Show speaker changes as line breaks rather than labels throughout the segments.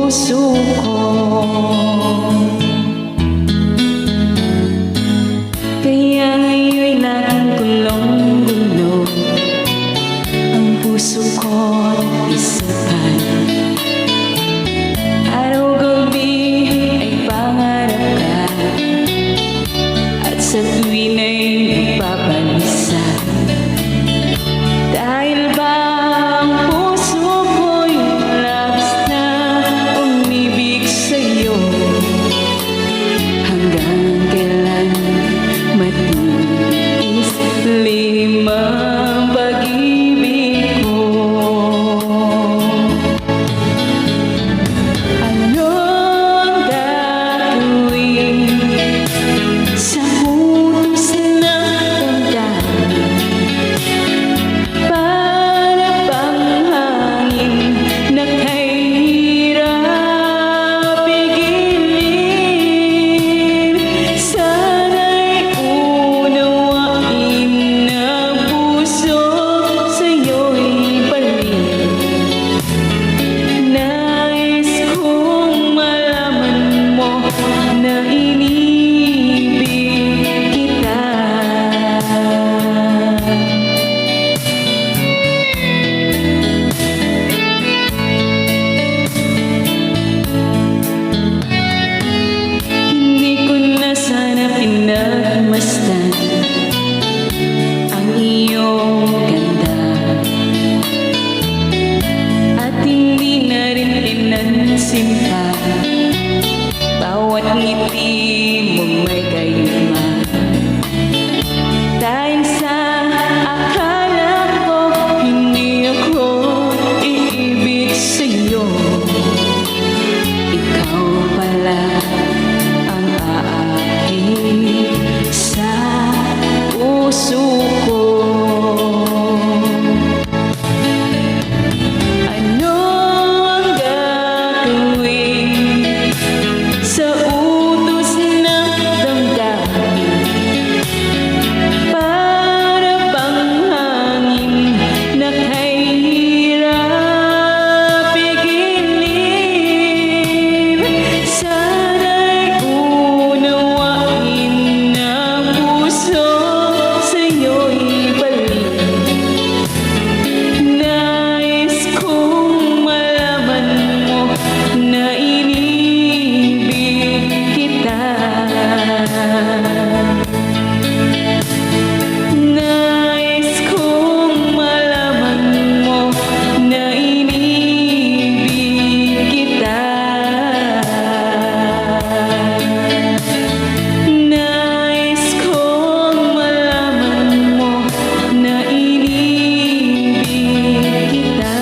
puso ko. Kaya ngayon'y laging gulong-gulo ang puso ko't isipan. Araw-gabi ay pangarap ka, at sa tuwin ay nagbabalisa. Dahil ba ang puso ko'y labis na umibig sa'yo? Hanggang kailan matiis limang pag-ibig ko? Anong gagawin sa utos ng damdamin? Para bang hangin na kahirap pigilin? Sana'y unawain ng puso sa'yo'y balik. Nais kong malaman mo na inibig kita. Hindi ko na sana pinagmasdan ang iyong ganda, at hindi na rin pinansin pa bawat ngiti mong may kayuma. Dahil sa akala ko hindi ako iibig sa'yo, ikaw pala ang aakit sa puso ko. Ano ang gagawin sa utos ng damdamin? Para bang hangin na kahirap pigilin? Sana'y unawain ng puso sa'yo'y balik. Nais kong malaman mo na inibig kita. Nais kong malaman mo na inibig kita. Nais kong malaman mo na inibig kita.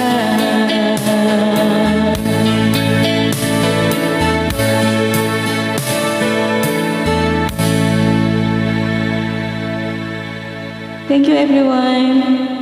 Thank you, everyone.